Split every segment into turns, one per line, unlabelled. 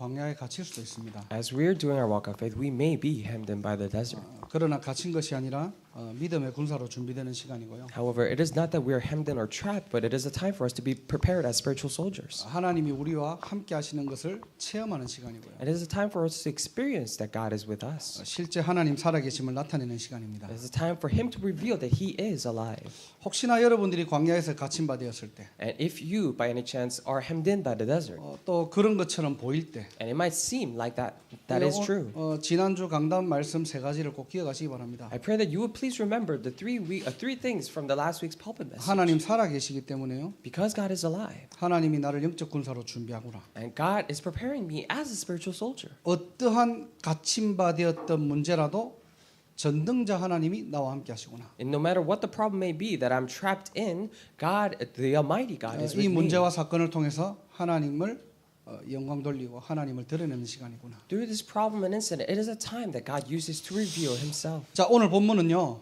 광야에 갇힐 수도 있습니다.
As we're doing our walk of faith, we may be hemmed in by the desert.
그러나 갇힌 것이 아니라 믿음의 군사로 준비되는 시간이고요.
However, it is not that we are hemmed in or trapped, but it is a time for us to be prepared as spiritual soldiers.
하나님이 우리와 함께 하시는 것을 체험하는 시간이고요.
It is a time for us to experience that God is with us.
실제 하나님 살아계심을 나타내는 시간입니다.
It is a time for Him to reveal that He is alive.
혹시나 여러분들이 광야에서 갇힌 바 되었을 때,
And if you, by any chance, are hemmed in by the desert,
또 그런 것처럼 보일 때,
and it might seem like that is true,
지난주 강단 말씀 세 가지를 꼭 기억하시기 바랍니다.
I pray that you would please remember the three things from the last week's pulpit message.
하나님 살아계시기 때문에요.
Because God is alive,
하나님이 나를 영적 군사로 준비하구나.
and God is preparing me as a spiritual soldier.
어떠한 갇힌 바 되었던 문제라도 전능자 하나님이 나와 함께 하시구나.
And no matter what the problem may be that I'm trapped in, God, the Almighty God, is
이
with me.
문제와 사건을 통해서 하나님을 영광 돌리고 하나님을 드러내는 시간이구나.
Through this problem and incident, it is a time that God uses to reveal Himself.
자, 오늘 본문은요.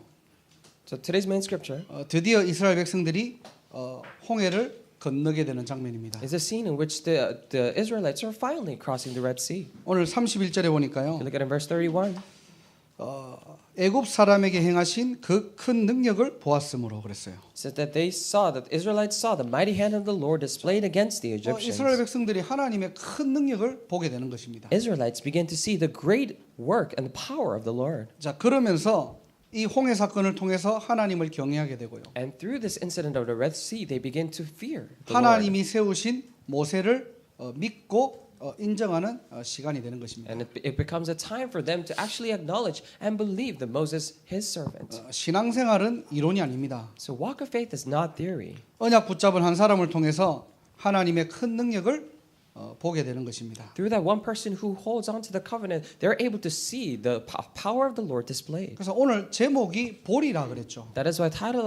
So today's main scripture
드디어 이스라엘 백성들이 홍해를 건너게 되는 장면입니다.
is a scene in which the Israelites are finally crossing the Red Sea.
오늘 31절에 보니까요.
You look at in verse 31.
애굽 사람에게 행하신 그 큰 능력을 보았으므로 그랬어요.
It said that the Israelites saw the mighty hand of the Lord displayed against the Egyptians.
이스라엘 백성들이 하나님의 큰 능력을 보게 되는 것입니다.
Israelites began to see the great work and the power of the Lord.
자, 그러면서 이 홍해 사건을 통해서 하나님을 경외하게 되고요.
And through this incident of the Red Sea, they begin to fear the Lord.
하나님이 세우신 모세를 믿고 인정하는 시간이 되는 것입니다.
And it becomes a time for them to actually acknowledge and believe that Moses, his servant.
신앙생활은 이론이 아닙니다.
So walk of faith is not theory.
언약 붙잡은 한 사람을 통해서 하나님의 큰 능력을 보게 되는 것입니다.
Through that one person who holds on to the covenant, they're able to see the power of the Lord displayed.
그래서 오늘 제목이 보리라 그랬죠.
That is why title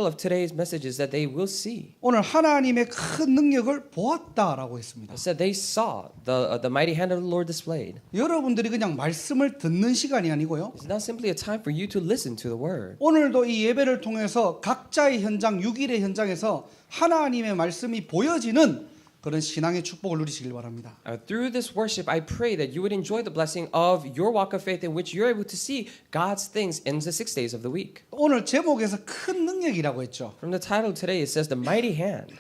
of today's message is that they will see.
오늘 하나님의 큰 능력을 보았다라고 했습니다.
It said they saw the mighty hand of the Lord displayed.
여러분들이 그냥 말씀을 듣는 시간이 아니고요.
It's not simply a time for you to listen to the word.
오늘도 이 예배를 통해서 각자의 현장, 6일의 현장에서 하나님의 말씀이 보여지는 그런 신앙의 축복을 누리시길 바랍니다.
Through this worship, I pray that you would enjoy the blessing of your walk of faith in which you're able to see God's things in the 6 days of the week.
오늘 제목에서 큰 능력이라고 했죠.
From the title today, it says the mighty hand.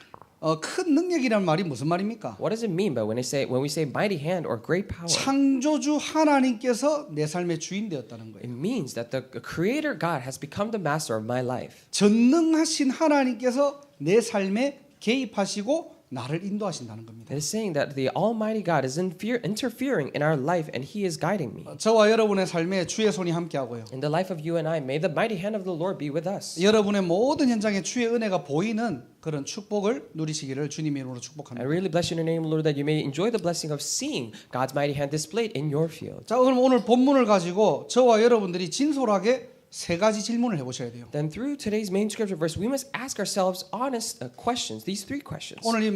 큰 능력이란 말이 무슨 말입니까?
What does it mean by when we say mighty hand or great power?
창조주 하나님께서 내 삶의 주인 되었다는 거예요.
It means that the Creator God has become the master of my life.
전능하신 하나님께서 내 삶에 개입하시고 나를 인도하신다는 겁니다.
It is saying that the Almighty God is interfering in our life and He is guiding me.
저와 여러분의 삶에 주의 손이 함께하고요.
In the life of you and I, may the mighty hand of the Lord be with us.
여러분의 모든 현장에 주의 은혜가 보이는 그런 축복을 누리시기를 주님의 이름으로
I
축복합니다.
really bless you in the name of the Lord that you may enjoy the blessing of seeing God's mighty hand displayed in your field.
자, 그럼 오늘 본문을 가지고 저와 여러분들이 진솔하게 세 가지 질문을 해보셔야 돼요.
Then through today's main scripture verse, we must ask ourselves honest questions. These three questions.
오늘 이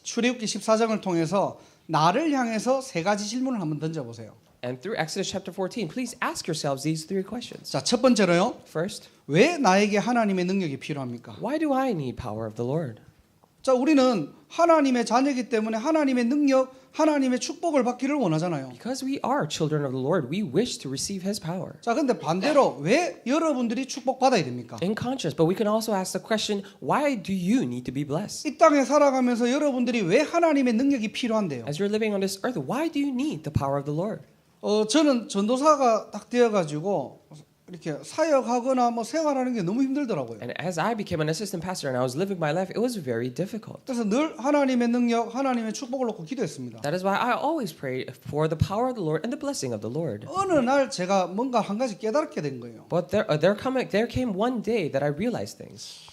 출애굽기 14장을 통해서 나를 향해서 세 가지 질문을 한번 던져보세요.
And through Exodus chapter 14, please ask yourselves these three questions.
자, 첫 번째로요.
First,
왜 나에게 하나님의 능력이 필요합니까?
why do I need power of the Lord?
자, 우리는 하나님의 자녀이기 때문에 하나님의 능력, 하나님의 축복을 받기를 원하잖아요.
Because we are children of the Lord, we wish to receive His power.
자, 근데 반대로 왜 여러분들이 축복받아야 됩니까?
In contrast, but we can also ask the question, why do you need to be blessed?
이 땅에 살아가면서 여러분들이 왜 하나님의 능력이 필요한데요?
As you're living on this earth, why do you need the power of the Lord?
저는 전도사가 딱 되어가지고 이렇게 사역하거나 뭐 생활하는 게 너무 힘들더라고요.
And as I became an assistant pastor and I was living my life, it was very difficult.
그래서 늘 하나님의 능력, 하나님의 축복을 놓고 기도했습니다.
That is why I always prayed for the power of the Lord and the blessing of the Lord.
어느 날 제가 뭔가 한 가지 깨닫게 된 거예요.
But there came one day that I realized things.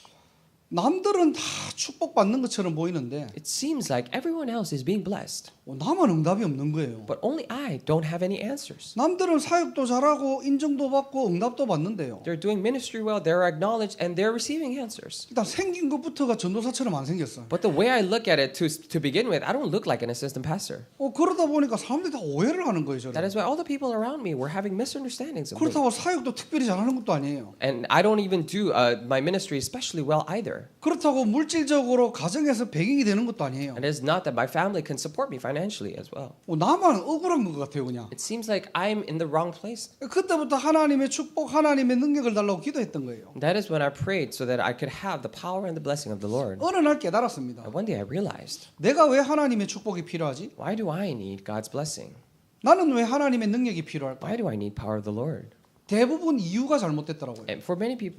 남들은 다 축복받는 것처럼 보이는데
It seems like everyone else is being blessed,
나만 응답이 없는 거예요.
but only I don't have any answers.
남들은 사역도 잘하고 인정도 받고 응답도 받는데요.
They're doing ministry well, they're acknowledged, and they're receiving answers.
일단 생긴 것부터가 전도사처럼 안 생겼어요.
But the way I look at it to begin with, I don't look like an assistant pastor.
그러다 보니까 사람들이 다 오해를 하는 거예요.
That
저를.
is why all the people around me were having misunderstandings of me.
그렇다고 사역도 특별히 잘하는 것도 아니에요.
And I don't even do my ministry especially well either. here.
그렇다고 물질적으로 가정에서 배경이 되는 것도 아니에요.
And it is not that my family can support me financially as well.
나만 억울한 것 같아요, 그냥.
It seems like I'm in the wrong place.
그때부터 하나님의 축복, 하나님의 능력을 달라고 기도했던 거예요.
That is when I prayed so that I could have the power and the blessing of the Lord.
어느 날 깨달았습니다.
And one day I realized,
내가 왜 하나님의 축복이 필요하지?
why do I need God's blessing?
나는 왜 하나님의 능력이 필요할까?
Why do I need power of the Lord?
대부분 이유가 잘못됐더라고요.
And for many people,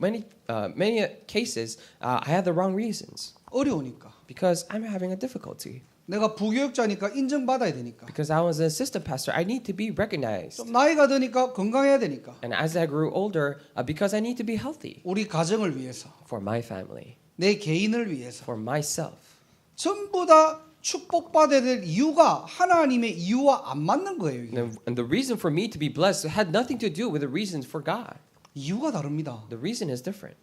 many cases, I had the wrong reasons
어려우니까.
because I'm having a difficulty.
내가 부교육자니까 인정받아야 되니까.
Because I was an assistant pastor, I need to be recognized.
좀 나이가 드니까 건강해야 되니까.
And as I grew older, because I need to be healthy
우리 가정을 위해서,
for my family,
내 개인을 위해서.
for myself.
전부 다 축복받아야 될 이유가 하나님의 이유와 안 맞는 거예요. 이게.
And the reason for me to be blessed had nothing to do with the reasons for God.
이유가 다릅니다.
The reason is different.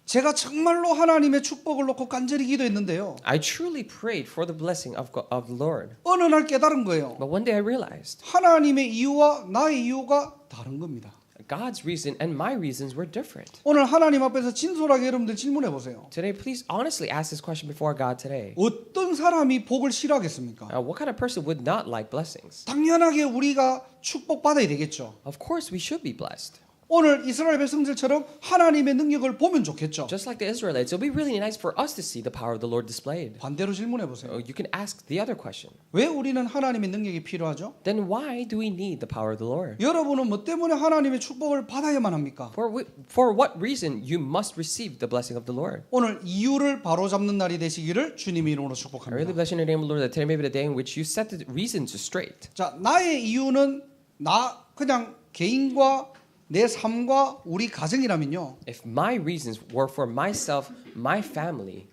제가 정말로 하나님의 축복을 놓고 간절히 기도했는데요.
I truly prayed for the blessing of the Lord.
어느 날 깨달은 거예요.
But one day I realized
하나님의 이유와 나의 이유가 다른 겁니다.
God's reason and my reasons were different.
오늘 하나님 앞에서 진솔하게 여러분들 질문해 보세요.
Today, please honestly ask this question before God today.
어떤 사람이 복을 싫어하겠습니까?
What kind of person would not like blessings?
당연하게 우리가 축복받아야 되겠죠.
Of course, we should be blessed.
오늘 이스라엘 백성들처럼 하나님의 능력을 보면 좋겠죠.
Just like the Israelites, it would be really nice for us to see the power of the Lord displayed.
반대로 질문해 보세요.
You can ask the other question.
왜 우리는 하나님의 능력이 필요하죠?
Then why do we need the power of the Lord?
여러분은 뭐 때문에 하나님의 축복을 받아야만 합니까?
For what reason you must receive the blessing of the Lord?
오늘 이유를 바로잡는 날이 되시기를 주님의 이름으로
I really
축복합니다.
bless you in the name of the Lord that today may be the day in which you set the reasons straight.
자, 나의 이유는 나 그냥 개인과 내 삶과 우리 가정이라면요.
If my reasons were for myself, my family,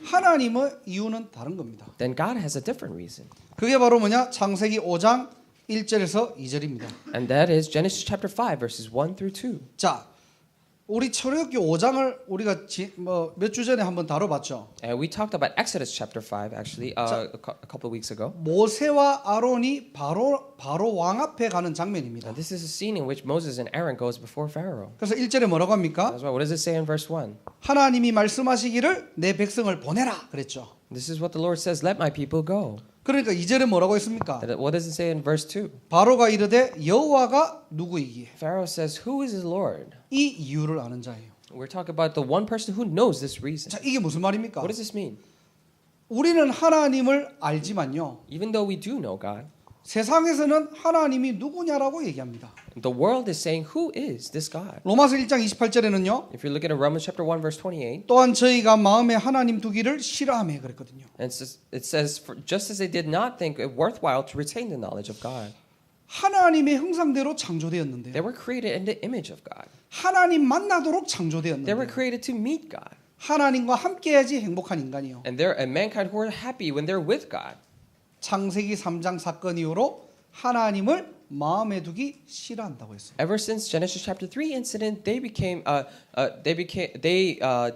하나님의 이유는 다른 겁니다.
then God has a different reason.
그게 바로 뭐냐? 창세기 5장 1절에서 2절입니다.
And that is Genesis chapter 5 verses 1 through 2.
자, 우리 출애굽기 5장을 우리가 몇 주 전에 한번 다뤄봤죠.
And we talked about Exodus chapter 5 actually a couple of weeks ago.
모세와 아론이 바로 왕 앞에 가는 장면입니다.
Now, this is a scene in which Moses and Aaron goes before Pharaoh.
그래서 1절에 뭐라고 합니까?
That's why. What does it say in verse 1?
하나님이 말씀하시기를 내 백성을 보내라 그랬죠.
This is what the Lord says, let my people go.
그러니까 2절에 뭐라고 했습니까?
What does it say in verse 2?
바로가 이르되 여호와가 누구이기에
Pharaoh says, who is his Lord?
이 이유를 아는 자예요.
We're talking about the one person who knows this reason.
자, 이게 무슨 말입니까?
What does this mean?
우리는 하나님을 알지만요.
Even though we do know God,
세상에서는 하나님이 누구냐라고 얘기합니다.
the world is saying, who is this God?
로마서 1장 28절에는요.
If you look at Romans chapter 1 verse 28,
또한 저희가 마음에 하나님 두기를 싫어하며 그랬거든요.
and it says, just as they did not think it worthwhile to retain the knowledge of God,
하나님의 형상대로 창조되었는데요.
they were created in the image of God.
하나님 만나도록
They were
창조되었는데요.
created to meet God.
하나님과 함께해야지 행복한 인간이요.
And they're a mankind who are happy when they're with God.
창세기 3장 사건 이후로 하나님을 마음에 두기 싫어한다고 했어요.
Ever since Genesis chapter 3 incident, they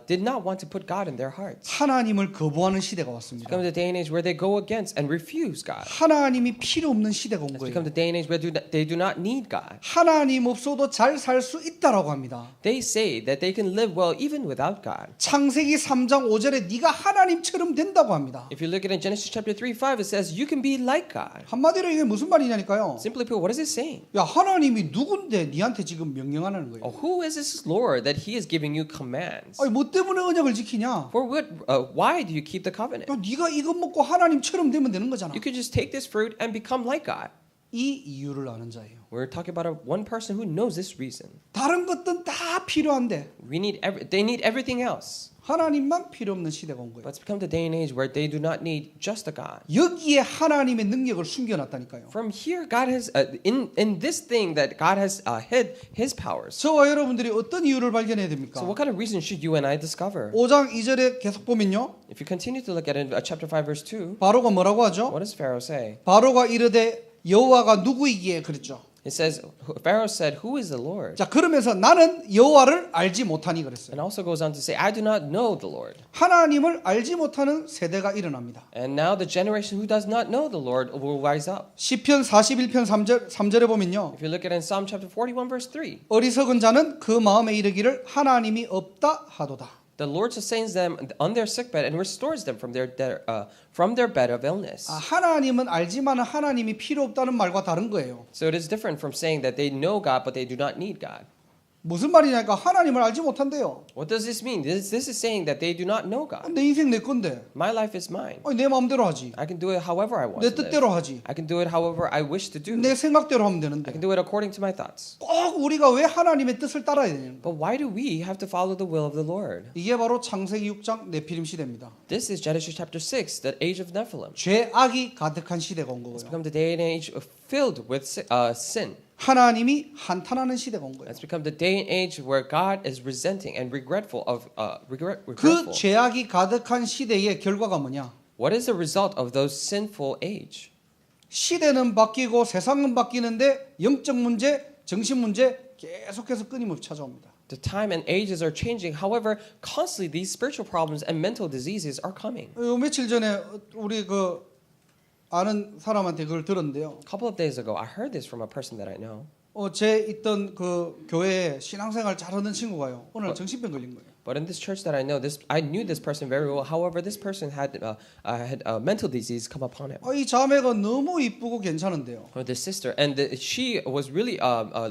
did not want to put God in their hearts.
하나님을 거부하는 시대가 왔습니다.
It's become the day and age where they go against and refuse God.
하나님이 필요 없는 시대가 온
It's
거예요.
become the day and age where they do not need God.
하나님 없어도 잘 살 수 있다라고 합니다.
They say that they can live well even without God.
창세기 3장 5절에 네가 하나님처럼 된다고 합니다.
If you look at it in Genesis chapter 3, 5, it says you can be like God.
한마디로 이게 무슨 말이냐니까요.
Simply put, what is it saying?
야, 하나님이 누군데 니한테 지금 명령하는 거예요.
Who is this Lord that He is giving you commands?
아니, 뭐 때문에 언약을 지키냐?
For what? Why do you keep the covenant?
야, 네가 이것 먹고 하나님처럼 되면 되는 거잖아.
You could just take this fruit and become like God.
이 이유를 아는 자예요.
We're talking about one person who knows this reason.
다른 것들은 다 필요한데
They need everything else.
하나님만 필요 없는 시대가 온 거예요.
But it's become the day and age where they do not need just a God.
여기에 하나님의 능력을 숨겨놨다니까요.
From here, God has in this thing that God has hid His powers.
저와 여러분들이 어떤 이유를 발견해야 됩니까?
So, what kind of reason should you and I discover?
5장 2절에 계속 보면요.
If you continue to look at it, chapter 5, verse 2,
바로가 뭐라고 하죠?
what does Pharaoh say?
바로가 이르되 여호와가 누구이기에 그랬죠.
It says, Pharaoh said, "Who is the Lord?"
자, 그러면서 나는 여호와를 알지 못하니 그랬어요.
And also goes on to say, "I do not know the Lord."
하나님을 알지 못하는 세대가 일어납니다.
And now the generation who does not know the Lord will rise up.
시편 41편 3절에 보면요.
If you look at it in Psalm chapter 41, verse 3,
어리석은 자는 그 마음에 이르기를 하나님이 없다 하도다.
The Lord sustains them on their sickbed and restores them from their bed of illness.
하나님은 알지만 하나님이 필요 없다는 말과 다른 거예요.
So it is different from saying that they know God but they do not need God.
무슨 말이냐니까 하나님을 알지 못한대요.
What does this mean? This is saying that they do not know God.
내 인생 내 건데.
My life is mine.
내 마음대로 하지.
I can do it however I want
내
to live.
뜻대로 하지.
I can do it however I wish to do.
내 생각대로 하면
I
되는데.
can do it according to my thoughts.
꼭 우리가 왜 하나님의 뜻을 따라야 되는 거예요?
But why do we have to follow the will of the Lord?
이게 바로 창세기 6장 네피림 시대입니다.
This is Genesis chapter 6, the age of Nephilim.
죄악이 가득한 시대가 온
It's
거고요.
become the day and age filled with sin.
하나님이 한탄하는 시대가 온 거예요.
It's become the day and age where God is resenting and regretful.
그 죄악이 가득한 시대의 결과가 뭐냐?
What is the result of those sinful age?
시대는 바뀌고 세상은 바뀌는데 영적 문제, 정신 문제 계속해서 끊임없이 찾아옵니다.
The time and ages are changing. However, constantly these spiritual problems and mental diseases are coming.
며칠 전에 우리 그 아는 사람한테 그걸 들었는데요.
A couple of days ago, I heard this from a person that I know.
제 있던 그 교회에 신앙생활 잘하는 친구가요. 오늘 정신병 걸린 거예요.
But in this church that I know, I knew this person very well. However, this person had mental disease come upon him.
이 자매가 너무 이쁘고 괜찮은데요.
Or this sister, and she was really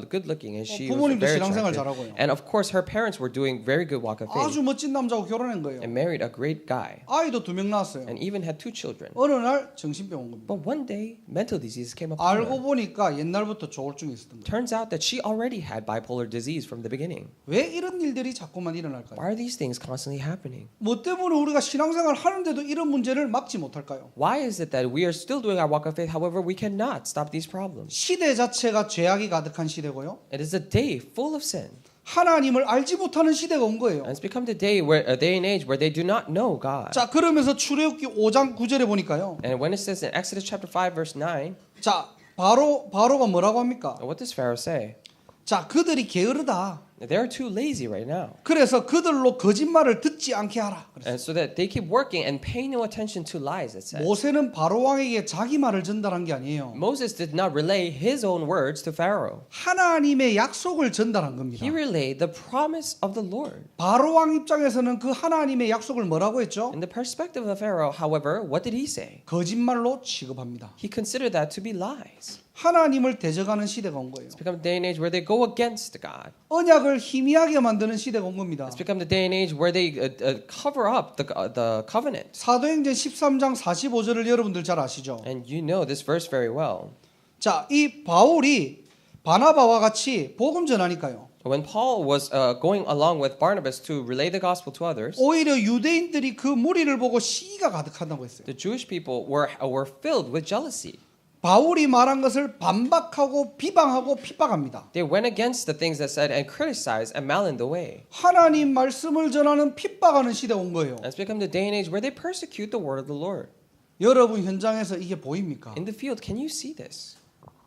good looking, and she was
부모님도
very
신앙생활
attractive.
잘하고요.
And of course, her parents were doing very good walk of faith
아주 멋진 남자하고 결혼한 거예요.
and married a great guy,
아이도 2명 낳았어요.
and even had 2 children.
어느 날 정신병 온 겁니다.
But one day, mental disease came upon
알고
her.
보니까 옛날부터 조울증이 있었던 거예요.
Turns out that she already had bipolar disease from the beginning.
왜 이런 일들이 자꾸만 일어날까요?
Why are these things constantly happening?
뭐 때문에 우리가 신앙생활 하는데도 이런 문제를 막지 못할까요?
Why is it that we are still doing our walk of faith, however, we cannot stop these problems?
시대 자체가 죄악이 가득한 시대고요.
It is a day full of sin.
하나님을 알지 못하는 시대가 온 거예요.
And it's become the day where a day and age where they do not know God.
자, 그러면서 출애굽기 5장 9절에 보니까요.
And when it says in Exodus chapter 5 verse 9,
자, 바로가 뭐라고 합니까?
what does Pharaoh say?
자, 그들이 게으르다.
They're too lazy right now.
그래서 그들로 거짓말을 듣지 않게 하라. 그랬어요.
And so that they keep working and pay no attention to lies, it says.
모세는 바로 왕에게 자기 말을 전달한 게 아니에요.
Moses did not relay his own words to Pharaoh.
하나님의 약속을 전달한 겁니다.
He relayed the promise of the Lord.
바로 왕 입장에서는 그 하나님의 약속을 뭐라고 했죠?
In the perspective of Pharaoh, however, what did he say?
거짓말로 취급합니다.
He considered that to be lies.
하나님을 대적하는 시대가 온 거예요.
It's become a day and age where they go against God.
언약을 희미하게 만드는 시대가 온 겁니다.
It's become the day and age where they cover up the covenant.
사도행전 13장 45절을 여러분들 잘 아시죠?
And you know this verse very well.
자, 이 바울이 바나바와 같이 복음 전하니까요.
When Paul was going along with Barnabas to relay the gospel to others,
오히려 유대인들이 그 무리를 보고 시기가 가득하다고 했어요.
the Jewish people were filled with jealousy.
바울이 말한 것을 반박하고 비방하고 핍박합니다.
They went against the things that said and criticized and malined the way.
하나님 말씀을 전하는 핍박하는 시대가 온 거예요.
And it's become the day and age where they persecute the word of the Lord.
여러분 현장에서 이게 보입니까?
In the field, can you see this?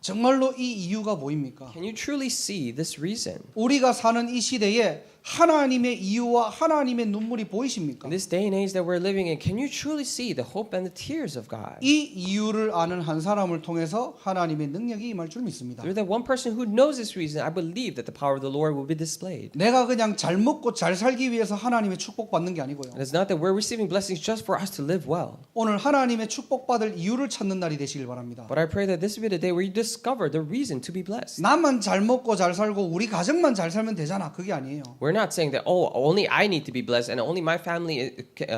정말로 이 이유가 보입니까?
Can you truly see this reason?
우리가 사는 이 시대에 하나님의 이유와 하나님의 눈물이 보이십니까?
In this day and age that we're living in, can you truly see the hope and the tears of God?
이 이유를 아는 한 사람을 통해서 하나님의 능력이 임할 줄 믿습니다.
Through that one person who knows this reason, I believe that the power of the Lord will be displayed.
내가 그냥 잘 먹고 잘 살기 위해서 하나님의 축복받는 게 아니고요.
And it's not that we're receiving blessings just for us to live well.
오늘 하나님의 축복받을 이유를 찾는 날이 되시길 바랍니다.
But I pray that this will be the day where you discover the reason to be blessed.
나만 잘 먹고 잘 살고 우리 가정만 잘 살면 되잖아. 그게 아니에요.
We're not saying that, oh, only I need to be blessed and only my family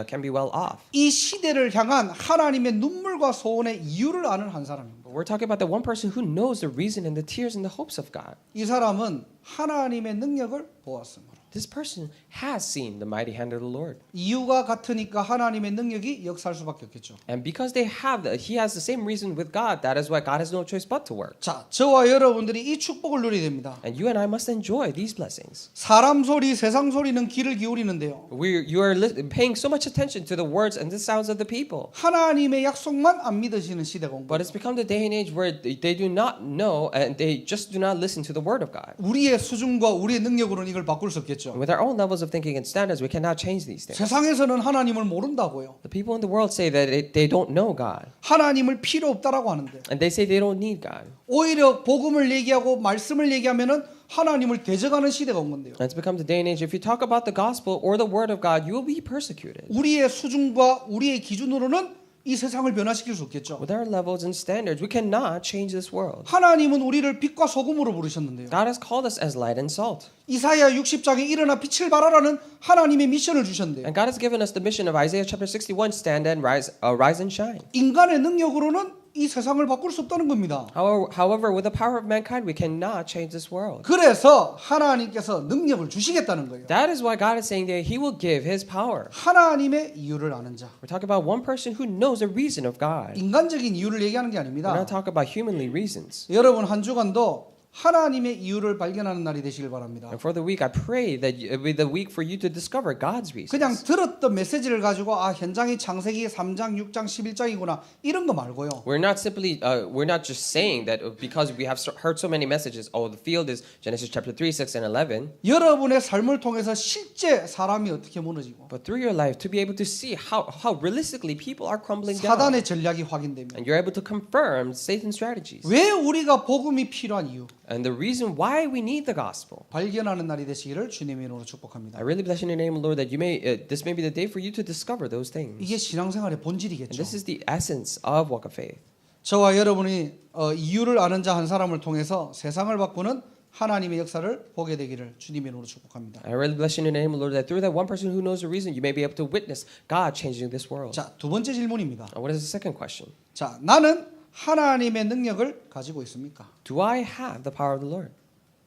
can be well off.
이 시대를 향한 하나님의 눈물과 소원의 이유를 아는 한 사람입니다.
But we're talking about the one person who knows the reason and the tears and the hopes of God.
이 사람은 하나님의 능력을 보았으므로.
This person has seen the mighty hand of the Lord.
이유가 같으니까 하나님의 능력이 역사할 수밖에 없겠죠.
And because he has the same reason with God, that is why God has no choice but to work.
자, 저와 여러분들이 이 축복을 누리게 됩니다.
And you and I must enjoy these blessings.
사람 소리, 세상 소리는 귀를 기울이는데요.
You are paying so much attention to the words and the sounds of the people.
하나님의 약속만 안 믿으시는 시대가 온
But
거예요.
it's become the day and age where they do not know and they just do not listen to the word of God.
우리의 수준과 우리의 능력으로는 이걸 바꿀 수 없겠죠.
With our own levels of thinking and standards, we cannot change these things.
세상에서는 하나님을 모른다고요.
The people in the world say that they don't know God.
하나님을 필요 없다라고 하는데
And they say they don't need God.
오히려 복음을 얘기하고 말씀을 얘기하면은 하나님을 대적하는 시대가 온 건데요.
And it's become the day and age. If you talk about the gospel or the word of God, you will be persecuted.
우리의 수준과 우리의 기준으로는 이 세상을 변화시킬 수 없겠죠.
With our levels and standards, we cannot change this world.
하나님은 우리를 빛과 소금으로 부르셨는데요.
God has called us as light and salt.
이사야 60장에 일어나 빛을 발하라는 하나님의 미션을 주셨는데요.
And God has given us the mission of Isaiah chapter 61, stand and rise and shine.
인간의 능력으로는 이 세상을 바꿀 수 없다는 겁니다.
However, with the power of mankind, we cannot change this world.
그래서 하나님께서 능력을 주시겠다는 거예요.
That is why God is saying that He will give His power.
하나님의 이유를 아는 자.
We're talking about one person who knows the reason of God.
인간적인 이유를 얘기하는 게
We're
아닙니다.
not talking about humanly reasons.
여러분 한 주간도 하나님의 이유를 발견하는 날이 되시길 바랍니다.
And for the week, I pray that it will be the week for you to discover God's
그냥
reasons.
들었던 메시지를 가지고 아 현장이 창세기 3장, 6장, 11장이구나 이런 거 말고요.
We're not just saying that because we have heard so many messages. Oh, the field is Genesis chapter 3, 6, and 11.
여러분의 삶을 통해서 실제 사람이 어떻게 무너지고
But through your life, to be able to see how realistically people are crumbling down,
사단의 전략이 확인됩니다.
and you're able to confirm Satan's strategies.
왜 우리가 복음이 필요한 이유
And the reason why we need the gospel.
발견하는 날이 되시기를 주님의 이름으로 축복합니다.
I really bless in your name, Lord, that you may this may be the day for you to discover those things.
이게 신앙생활의
And
본질이겠죠.
this is the essence of walk of faith.
저와 여러분이 이유를 아는 자 한 사람을 통해서 세상을 바꾸는 하나님의 역사를 보게 되기를 주님의 이름으로 축복합니다.
I really bless in your name, Lord, that through that one person who knows the reason, you may be able to witness God changing this world.
자, 두 번째 질문입니다.
What is the second question?
자, 나는 하나님의 능력을 가지고 있습니까?
Do I have the power of the Lord?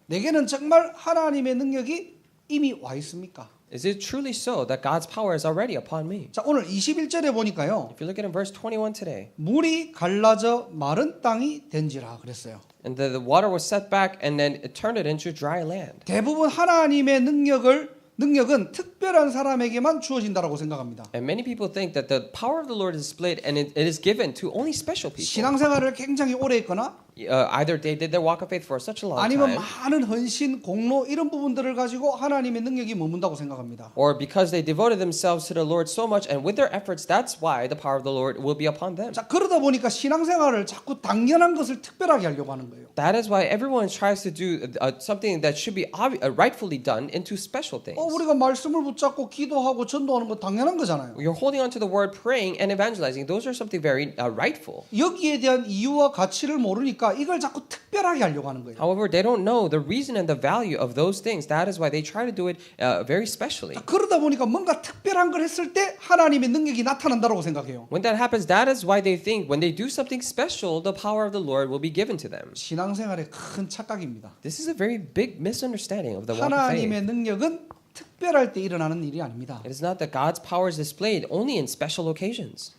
내게는 정말 하나님의 능력이 이미 와 있습니까?
Is it truly so that God's power is already upon me?
자, 오늘 21절에 보니까요.
If you look at in verse 21 today,
물이 갈라져 마른 땅이 된지라 그랬어요.
and the water was set back and then it turned it into dry land.
대부분 하나님의 능력은 특별한 사람에게만 주어진다라고 생각합니다.
And many people think that the power of the Lord is split and it is given to only special people.
신앙생활을 굉장히 오래 했거나
Either they did their walk of faith for such a long
아니면
time,
많은 헌신, 공로 이런 부분들을 가지고 하나님의 능력이 머문다고 생각합니다.
or because they devoted themselves to the Lord so much, and with their efforts, that's why the power of the Lord will be upon them.
자, 그러다 보니까 신앙생활을 자꾸 당연한 것을 특별하게 하려고 하는 거예요.
That is why everyone tries to do something that should be rightfully done into special things.
우리가 말씀을 붙잡고 기도하고 전도하는 거 당연한 거잖아요.
You're holding on to the word, praying, and evangelizing. Those are something very rightful.
여기에 대한 이유와 가치를 모르니까 이걸 자꾸 특별하게 하려고 하는 거예요.
However, they don't know the reason and the value of those things. That is why they try to do it very specially.
자, 그러다 보니까 뭔가 특별한 걸 했을 때 하나님의 능력이 나타난다고 생각해요.
When that happens, that is why they think when they do something special, the power of the Lord will be given to them.
신앙생활의 큰 착각입니다.
This is a very big misunderstanding of the walk of faith.
하나님의 능력은 특별할 때 일어나는 일이 아닙니다.
It is not that God's power is displayed only in special occasions.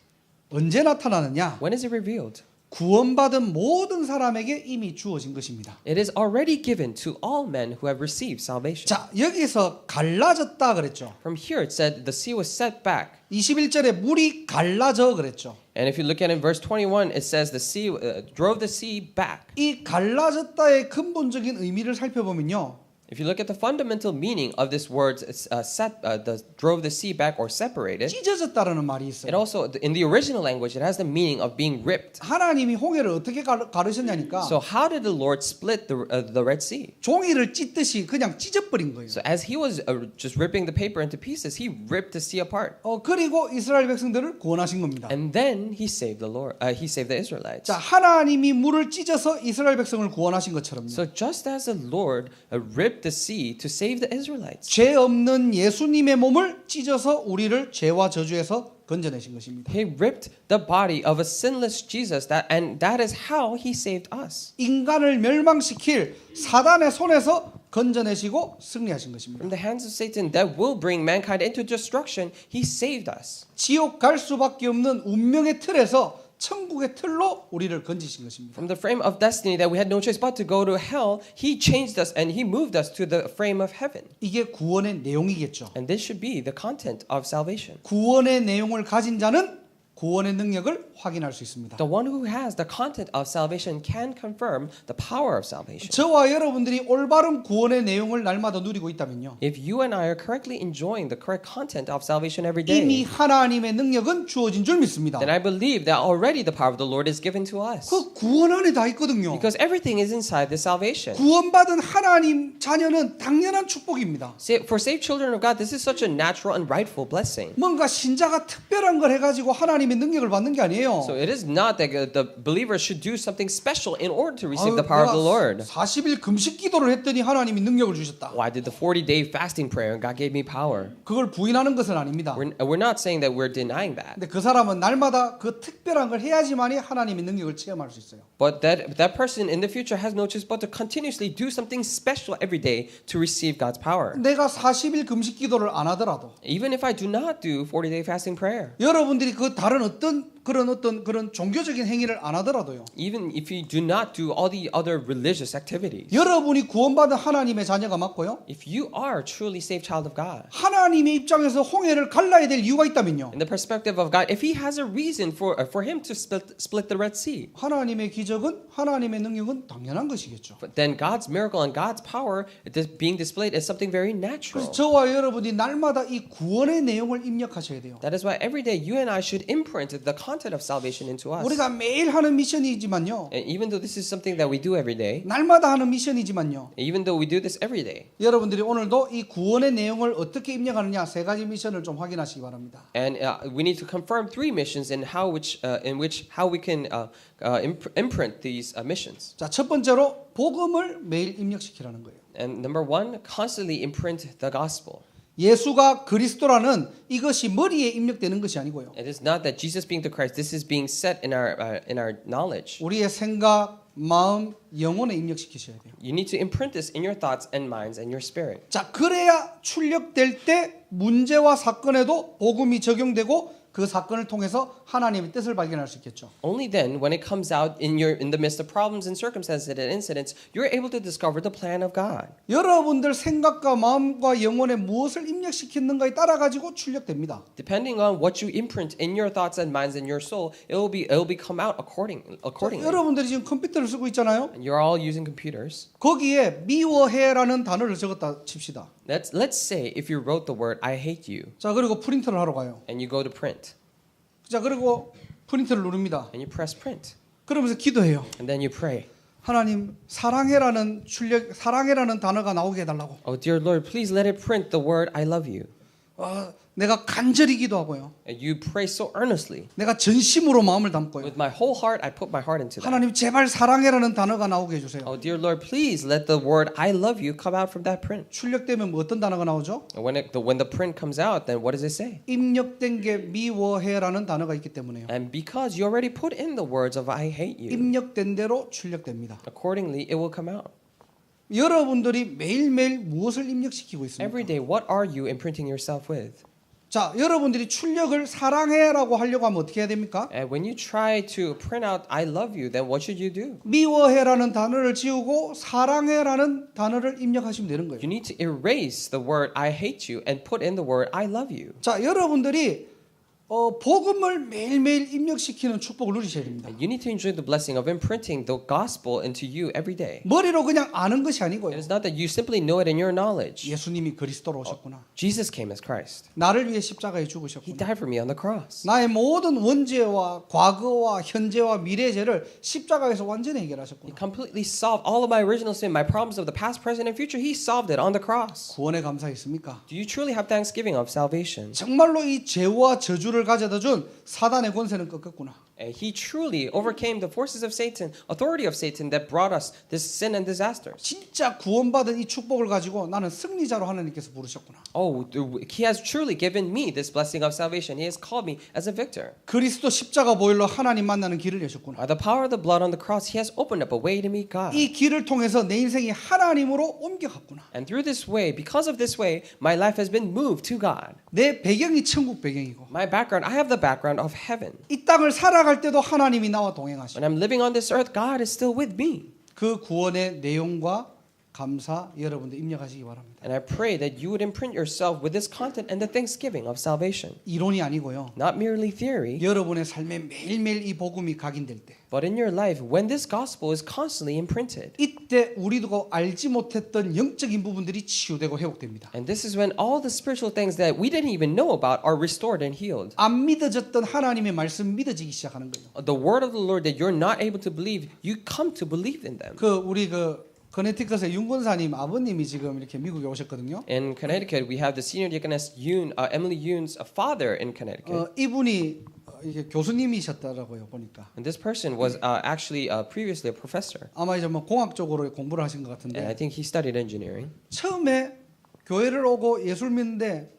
언제 나타나느냐?
When is it revealed?
구원받은 모든 사람에게 이미 주어진 것입니다.
It is already given to all men who have received salvation.
자, 여기서 갈라졌다 그랬죠.
From here it said the sea was set back.
21절에 물이 갈라져 그랬죠.
And if you look at it in verse 21, it says the sea drove the sea back.
이 갈라졌다의 근본적인 의미를 살펴보면요.
If you look at the fundamental meaning of this word, drove the sea back or separated,
찢어졌다라는 말이
it
있어요.
also, in the original language, it has the meaning of being ripped.
하나님이 홍해를 어떻게 가르셨냐니까
So how did the Lord split the Red Sea?
종이를 찢듯이 그냥 찢어버린 거예요.
So as he was just ripping the paper into pieces, he ripped the sea apart.
그리고 이스라엘 백성들을 구원하신 겁니다.
And then he saved the Lord. He saved the Israelites.
자, 하나님이 물을 찢어서 이스라엘 백성을 구원하신 것처럼요.
So just as the Lord ripped the sea to save the Israelites,
죄 없는 예수님의 몸을 찢어서 우리를 죄와 저주에서 건져내신 것입니다.
he ripped the body of a sinless Jesus, and that is how he saved us.
인간을 멸망시킬 사단의 손에서 건져내시고 승리하신 것입니다.
From the hands of Satan that will bring mankind into destruction, he saved us.
지옥 갈 수밖에 없는 운명의 틀에서 천국의 틀로 우리를 건지신 것입니다.
From the frame of destiny that we had no choice but to go to hell, he changed us and he moved us to the frame of heaven.
이게 구원의 내용이겠죠.
And this should be the content of salvation.
구원의 내용을 가진 자는 구원의 능력을 확인할 수 있습니다.
The one who has the content of salvation can confirm the power of salvation.
저와 여러분들이 올바른 구원의 내용을 날마다 누리고 있다면요.
If you and I are correctly enjoying the correct content of salvation every
이미
day,
하나님의 능력은 주어진 줄 믿습니다.
then I believe that already the power of the Lord is given to us.
그 구원 안에 다 있거든요.
Because everything is inside the salvation.
구원받은 하나님 자녀는 당연한 축복입니다.
For saved children of God, this is such a natural and rightful blessing.
뭔가 신자가 특별한 걸 해가지고 하나님의 능력을 받는 게 아니에요.
So it is not that the believers should do something special in order to receive the power of the Lord.
40일 금식 기도를 했더니 하나님이 능력을 주셨다.
Well, I did the 40-day fasting prayer and God gave me power.
그걸 부인하는 것은 아닙니다.
We're not saying that we're denying that.
근데 그 사람은 날마다 그 특별한 걸 해야지만이 하나님의 능력을 체험할 수 있어요.
But that person in the future has no choice but to continuously do something special every day to receive God's power.
내가 40일 금식 기도를 안 하더라도
Even if I do not do 40-day fasting prayer.
여러분들이 그 다른 어떤 그런 종교적인 행위를 안 하더라도요.
Even if you do not do all the other religious activities.
여러분이 구원받은 하나님의 자녀가 맞고요.
If you are a truly saved child of God.
하나님의 입장에서 홍해를 갈라야 될 이유가 있다면요.
In the perspective of God, if He has a reason for him to split the Red Sea,
하나님의 기적은 하나님의 능력은 당연한 것이겠죠.
but then God's miracle and God's power being displayed is something very
그래서
natural.
저와 여러분이 날마다 이 구원의 내용을 입력하셔야 돼요.
That is why every day you and I should imprint the content of salvation into us.
우리가 매일 하는 미션이지만요.
And even though this is something that we do every day,
날마다 하는 미션이지만요.
even though we do this every day,
여러분들이 오늘도 이 구원의 내용을 어떻게 입력하느냐 세 가지 미션을 좀 확인하시기 바랍니다.
and we need to confirm three missions in how we can imprint these missions.
자, 첫 번째로 복음을 매일 입력시키라는 거예요.
And number one, constantly imprint the gospel.
예수가 그리스도라는 이것이 머리에 입력되는 것이 아니고요.
It is not that Jesus being the Christ. This is being set in our knowledge.
우리의 생각, 마음, 영혼에 입력시키셔야 돼요.
You need to imprint this in your thoughts and minds and your spirit.
자, 그래야 출력될 때 문제와 사건에도 복음이 적용되고 그 사건을 통해서 하나님의 뜻을 발견할 수 있겠죠.
Only then, when it comes out in the midst of problems and circumstances and incidents, you're able to discover the plan of God.
여러분들 생각과 마음과 영혼에 무엇을 입력시키는가에 따라 가지고 출력됩니다.
Depending on what you imprint in your thoughts and minds and your soul, it will come out accordingly.
여러분들이 지금 컴퓨터를 쓰고 있잖아요.
And you're all using computers.
거기에 미워해라는 단어를 적었다 칩시다.
Let's say if you wrote the word I hate you
자, 그리고 프린터를 하러 가요.
and you go to print
자, 그리고 프린터를 누릅니다.
and you press print
그러면서 기도해요.
and then you pray.
하나님, 사랑해라는 단어가 나오게 해달라고.
Oh dear Lord, please let it print the word I love you.
내가 간절히 기도하고요.
And you pray so earnestly.
내가 전심으로 마음을 담고요.
With my whole heart, I put my heart into that.
하나님, 제발 사랑해라는 단어가 나오게 해주세요.
Oh dear Lord, please let the word I love you come out from that print.
출력되면 뭐 어떤 단어가 나오죠?
And when the print comes out, then what does it say?
입력된 게 미워해라는 단어가 있기 때문에요.
And because you already put in the words of I hate you,
입력된 대로 출력됩니다.
accordingly it will come out.
여러분들이 매일매일 무엇을 입력시키고 있습니까?
Every day, what are you imprinting yourself with?
자, 여러분들이 출력을 사랑해라고 하려고 하면 어떻게 해야 됩니까?
And when you try to print out I love you, then what should you do?
미워해라는 단어를 지우고 사랑해라는 단어를 입력하시면 되는 거예요.
You need to erase the word I hate you and put in the word I love you.
자, 여러분들이 복음을 매일매일 입력시키는 축복을 누리셔야 됩니다.
You need to enjoy the blessing of imprinting the gospel into you every day.
머리로 그냥 아는 것이
It
아니고요.
is not that you simply know it in your knowledge.
예수님이 그리스도로 오셨구나.
Jesus came as Christ.
나를 위해 십자가에
He
죽으셨구나.
died for me on the cross.
나의 모든 원죄와 과거와 현재와 미래 죄를 십자가에서 완전히
He
해결하셨구나.
completely solved all of my original sin, my problems of the past, present, and future. He solved it on the cross.
구원에 감사했습니까?
Do you truly have thanksgiving of salvation?
정말로 이 죄와 저주를 가져다 준 사단의 권세는 꺾었구나.
And he truly overcame the forces of Satan, authority of Satan that brought us this sin and disaster.
진짜 구원받은 이 축복을 가지고 나는 승리자로 하나님께서 부르셨구나.
Oh, he has truly given me this blessing of salvation. He has called me as a victor.
그리스도 십자가 보혈로 하나님 만나는 길을 여셨구나.
By the power of the blood on the cross, he has opened up a way to meet God.
이 길을 통해서 내 인생이 하나님으로 옮겨갔구나.
And through this way, because of this way, my life has been moved to God.
내 배경이 천국 배경이고
My background, I have the background of heaven.
이 땅을 살아갈 때도 하나님이 나와 동행하시고
When I'm living on this earth, God is still with me.
그 구원의 내용과 감사 여러분들 입력하시기 바랍니다.
And I pray that you would imprint yourself with this content and the thanksgiving of salvation.
이론이 아니고요.
Not merely theory,
여러분의 삶에 매일매일 이 복음이 각인될 때
but in your life when this gospel is constantly imprinted.
이때 우리도 알지 못했던 영적인 부분들이 치유되고 회복됩니다.
And this is when all the spiritual things that we didn't even know about are restored and healed.
안 믿어졌던 하나님의 말씀 믿어지기 시작하는 거예요.
The word of the Lord that you're not able to believe, you come to believe in them.
우리 커네티컷의 윤 권사님 아버님이 지금 이렇게 미국에 오셨거든요.
In Connecticut, we have the senior deaconess Emily Yoon's father in Connecticut.
이분이 이게 교수님이셨더라고요 보니까.
And this person was actually previously a professor.
아마 이제 뭐 공학 쪽으로 공부를 하신 것
And I
같은데
think he studied engineering.
처음에 교회를 오고 예술 믿는데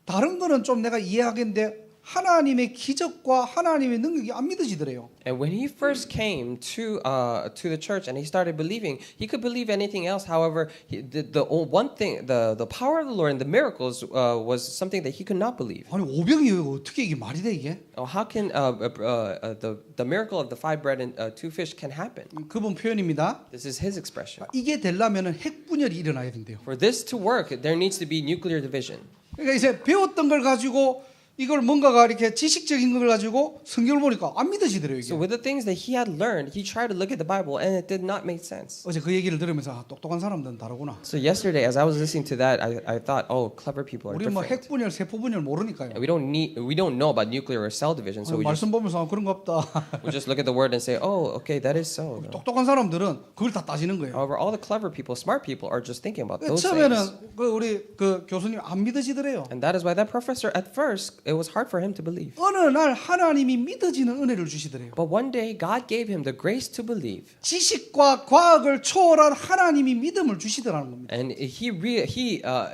다른 거는 좀 내가 이해하겠는데 하나님의 기적과 하나님의 능력이 안 믿어지더래요.
And when he first came to the church and he started believing, he could believe anything else. However, the one thing, the power of the Lord and the miracles was something that he could not believe.
아니 오병이 어떻게 이게 말이 돼 이게?
How can the miracle of the 5 bread and 2 fish can happen?
그분 표현입니다.
This is his expression.
이게 되려면은 핵분열이 일어나야 된대요.
For this to work, there needs to be nuclear division.
그러니까 이제 배웠던 걸 가지고 이걸 뭔가가 이렇게 지식적인 걸 가지고 성경을 보니까 안 믿어지더래요 이게.
So with the things that he had learned, he tried to look at the Bible and it did not make sense.
어제 그 얘기를 들으면서 똑똑한 사람들은 다르구나.
So yesterday, as I was listening to that, I thought, oh, clever people are
우리 뭐
different.
핵분열, 세포분열 모르니까요.
We don't know about nuclear or cell division, so
말씀 보면서 그런 거 없다.
we just look at the word and say, oh, okay, that is so.
똑똑한 사람들은 그걸 다 따지는 거예요.
However, all the clever people, smart people, are just thinking about those things.
처음에는 우리 교수님 안 믿어지더래요.
And that is why that professor, at first, it was hard for him to believe.
어느 날 하나님이 믿어지는 은혜를 주시더래요.
But one day, God gave him the grace to believe.
지식과 과학을 초월한 하나님이 믿음을 주시더라는 겁니다.
And he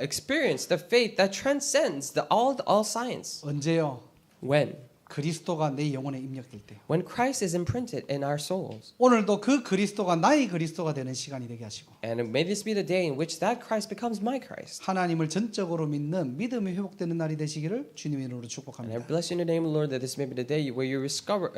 experienced the faith that transcends all science.
언제요?
When?
그리스도가 내 영혼에 입력될 때.
When Christ is imprinted in our souls.
오늘도 그 그리스도가 나의 그리스도가 되는 시간이 되게 하시고.
And may this be the day in which that Christ becomes my Christ.
하나님을 전적으로 믿는 믿음이 회복되는 날이 되시기를 주님의 이름으로
And I
축복합니다.
bless you in the name of the Lord that this may be the day where you restore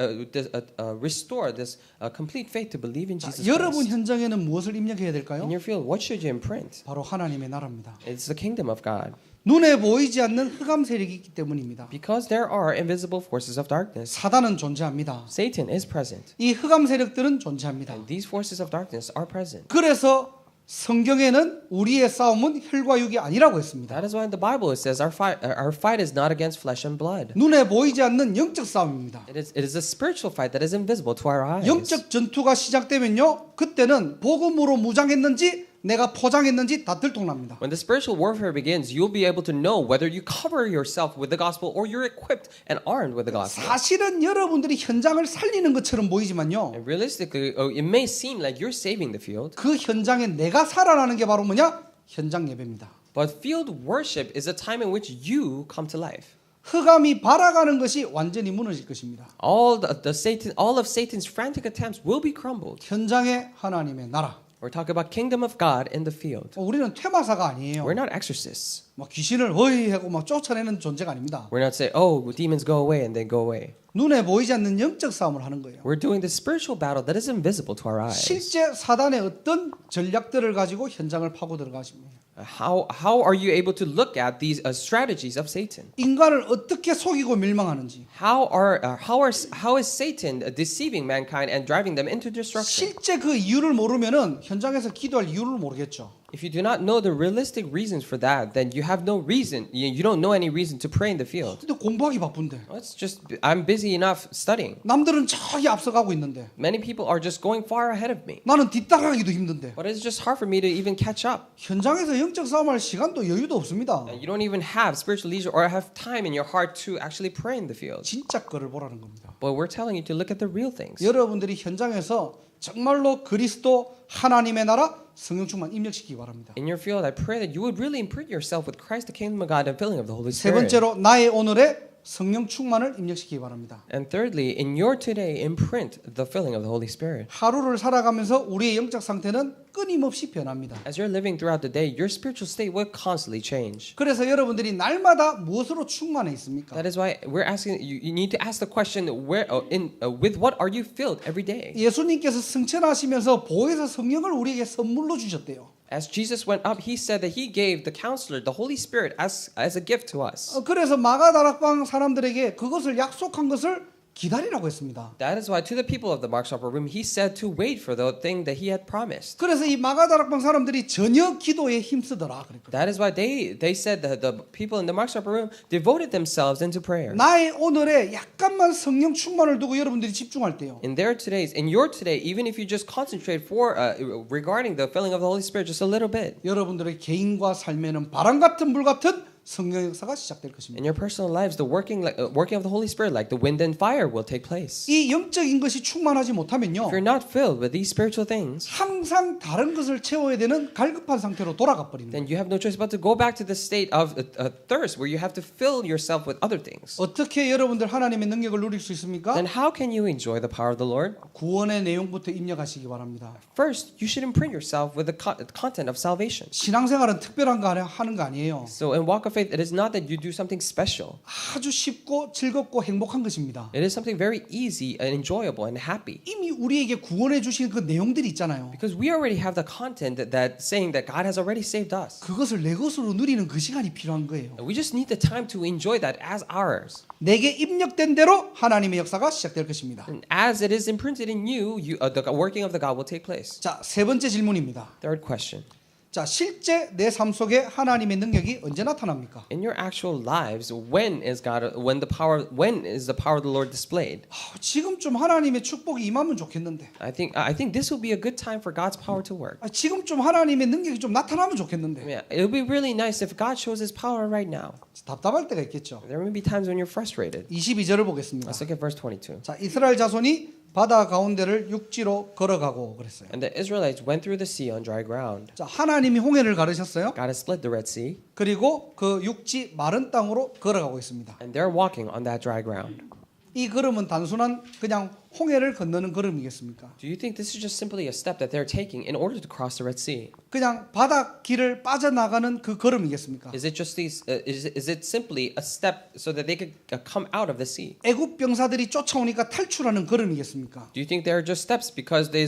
this complete faith to believe in Jesus
여러분
Christ.
현장에는 무엇을 입력해야 될까요?
In your field, what should you imprint?
바로 하나님의 나라입니다.
It's the kingdom of God.
눈에 보이지 않는 흑암 세력이 있기 때문입니다.
Because there are invisible forces of darkness.
사단은 존재합니다.
Satan is present.
이 흑암 세력들은 존재합니다.
And these forces of darkness are present.
그래서 성경에는 우리의 싸움은 혈과 육이 아니라고 했습니다.
That is why in the Bible it says our fight is not against flesh and blood.
눈에 보이지 않는 영적 싸움입니다.
It is a spiritual fight that is invisible to our eyes.
영적 전투가 시작되면요, 그때는 복음으로 무장했는지 내가 포장했는지 다 들통납니다.
When the spiritual warfare begins, you'll be able to know whether you cover yourself with the gospel or you're equipped and armed with the gospel.
사실은 여러분들이 현장을 살리는 것처럼 보이지만요,
And realistically, it may seem like you're saving the field,
그 현장에 내가 살아나는 게 바로 뭐냐? 현장 예배입니다.
but field worship is a time in which you come to life.
흑암이 발아가는 것이 완전히 무너질 것입니다.
All of Satan's frantic attempts will be crumbled.
현장에 하나님의 나라.
We're talking about kingdom of God in the field.
우리는 퇴마사가 아니에요.
We're not exorcists.
막 귀신을 허이 하고 막 쫓아내는 존재가 아닙니다.
We're not saying, oh, demons go away and then go away.
눈에 보이지 않는 영적 싸움을 하는 거예요.
We're doing the spiritual battle that is invisible to our eyes.
실제 사단의 어떤 전략들을 가지고 현장을 파고 들어가십니다.
How are you able to look at these strategies of Satan?
인간을 어떻게 속이고 멸망하는지.
How is Satan deceiving mankind and driving them into destruction?
실제 그 이유를 모르면은 현장에서 기도할 이유를 모르겠죠.
If you do not know the realistic reasons for that, then you have no reason. You don't know any reason to pray in the field.
근데 공부하기 바쁜데.
It's just I'm busy enough studying.
남들은 저기 앞서가고 있는데.
Many people are just going far ahead of me.
나는 뒤따라가기도 힘든데.
But it's just hard for me to even catch up.
현장에서 영적 싸움할 시간도 여유도 없습니다.
And you don't even have spiritual leisure or have time in your heart to actually pray in the field.
진짜 거를 보라는 겁니다.
But we're telling you to look at the real things.
여러분들이 현장에서 정말로 그리스도 하나님의 나라 성령 충만 입력시키기 바랍니다.
In your field, I pray that you would really imprint yourself with Christ, the kingdom of God, and filling of the Holy
세
Spirit.
번째로 나의 오늘의 성령 충만을 입력시키기 바랍니다.
And thirdly, in your today, imprint the filling of the Holy Spirit.
하루를 살아가면서 우리의 영적 상태는 끊임없이 변합니다.
As you're living throughout the day, your spiritual state will constantly change.
그래서 여러분들이 날마다 무엇으로 충만해 있습니까?
That is why we're asking you need to ask the question with what are you filled every day?
예수님께서 승천하시면서 보혜사 성령을 우리에게 선물로 주셨대요.
As Jesus went up, he said that he gave the counselor, the Holy Spirit, as a gift to us.
그래서 마가다락방 사람들에게 그것을 약속한 것을 기다리라고 했습니다.
That is why to the people of the Mark's upper room, he said to wait for the thing that he had promised.
그래서 이 마가다락방 사람들이 전혀 기도에 힘쓰더라 그랬거든요.
That is why they said that the people in the Mark's upper room devoted themselves into prayer.
나의 오늘에 약간만 성령 충만을 두고 여러분들이 집중할 때요.
In your today, even if you just concentrate for regarding the filling of the Holy Spirit just a little bit,
여러분들의 개인과 삶에는 바람 같은 불 같은 성령 역사가 시작될 것입니다.
in your personal lives, the working of the Holy Spirit, like the wind and fire, will take place.
이 영적인 것이 충만하지 못하면요.
If you're not filled with these spiritual things,
항상 다른 것을 채워야 되는 갈급한 상태로 돌아가 버립니다.
then you have no choice but to go back to the state of thirst, where you have to fill yourself with other things.
어떻게 여러분들 하나님의 능력을 누릴 수 있습니까?
Then how can you enjoy the power of the Lord?
구원의 내용부터 입력하시기 바랍니다.
First, you should imprint yourself with the content of salvation.
신앙생활은 특별한 거 하는 거 아니에요.
So in walk of faith, it is not that you do something special.
아주 쉽고 즐겁고 행복한 것입니다.
It is something very easy and enjoyable and happy.
이미 우리에게 구원해 주신 그 내용들이 있잖아요.
Because we already have the content that saying that God has already saved us.
그것을 내 것으로 누리는 그 시간이 필요한 거예요.
We just need the time to enjoy that as ours.
내게 입력된 대로 하나님의 역사가 시작될 것입니다.
And as it is imprinted in you, the working of the God will take place.
자, 세 번째 질문입니다.
Third question.
자, 실제 내 삶 속에 하나님의 능력이 언제 나타납니까?
In your actual lives, when is the power of the Lord displayed?
지금쯤 하나님의 축복이 임하면 좋겠는데.
I think this will be a good time for God's power to work.
지금쯤 하나님의 능력이 좀 나타나면 좋겠는데.
Yeah, it would be really nice if God shows His power right now.
답답할 때가 있겠죠.
There may be times when you're frustrated.
22절을 보겠습니다.
Let's look at verse 22.
자, 이스라엘 자손이 바다 가운데를 육지로 걸어가고 그랬어요.
And the Israelites went through the sea on dry ground.
자, 하나님이 홍해를 가르셨어요.
God has split the Red Sea,
그리고 그 육지 마른 땅으로 걸어가고 있습니다.
and they're walking on that dry ground.
이 걸음은 단순한 그냥 홍해를 건너는 걸음이겠습니까?
Do you think this is just simply a step that they're taking in order to cross the Red Sea?
그냥 바다 길을 빠져나가는 그 걸음이겠습니까?
Is it just is it simply a step so that they could come out of the sea?
애굽 병사들이 쫓아오니까 탈출하는 걸음이겠습니까?
Do you think they are just steps because the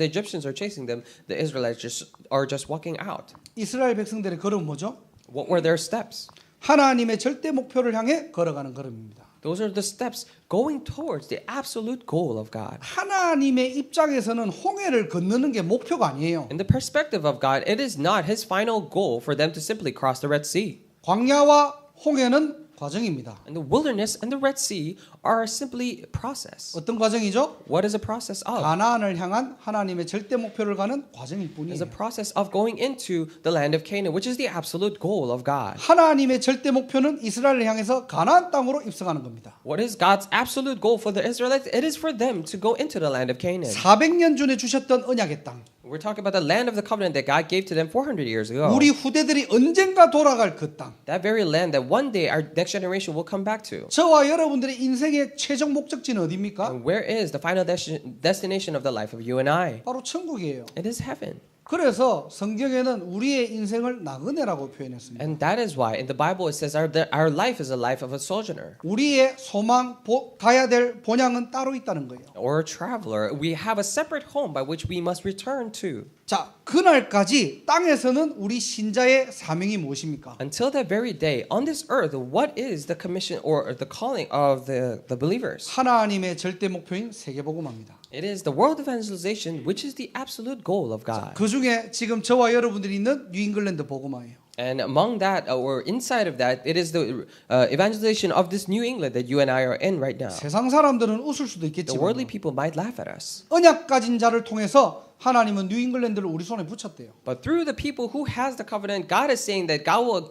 Egyptians are chasing them? The Israelites are just walking out.
이스라엘 백성들의 걸음 뭐죠?
What were their steps?
하나님의 절대 목표를 향해 걸어가는 걸음입니다.
Those are the steps going towards the absolute goal of God.
하나님의 입장에서는 홍해를 건너는 게 목표가 아니에요.
In the perspective of God, it is not His final goal for them to simply cross the Red Sea.
광야와 홍해는 과정입니다.
And the wilderness and the Red Sea are simply process.
어떤 과정이죠?
What is a process of?
가나안을 향한 하나님의 절대 목표를 가는 과정일
It's
뿐이에요.
a process of going into the land of Canaan, which is the absolute goal of God.
하나님의 절대 목표는 이스라엘을 향해서 가나안 땅으로 입성하는 겁니다.
What is God's absolute goal for the Israelites? It is for them to go into the land of Canaan.
400년 전에 주셨던 언약의 땅.
We're talking about the land of the covenant that God gave to them 400 years ago.
우리 후대들이 언젠가 돌아갈 그 땅.
That very land that one day our next generation will come back to.
저와 여러분들의 인생의 최종 목적지는 어디입니까?
And where is the final destination of the life of you and I?
바로 천국이에요.
It is heaven.
그래서 성경에는 우리의 인생을 나그네라고 표현했습니다.
And that is why in the Bible it says our life is a life of a sojourner
우리의 소망, 가야 될 본향은 따로 있다는 거예요.
or a traveler. We have a separate home by which we must return to.
자, 그날까지 땅에서는 우리 신자의 사명이 무엇입니까?
Until that very day, on this earth, what is the commission or the calling of the believers?
하나님의 절대 목표인 세계복음화입니다.
It is the world evangelization, which is the absolute goal of God.
그 중에 지금 저와 여러분들이 있는 뉴잉글랜드 복음화예요.
And among that, or inside of that, it is the evangelization of this New England that you and I are in right now.
세상 사람들은 웃을 수도
The
있겠지만
worldly people might laugh at us.
언약 가진 자를 통해서 하나님은 뉴잉글랜드를 우리 손에 붙였대요.
But through the people who has the covenant, God is saying that God will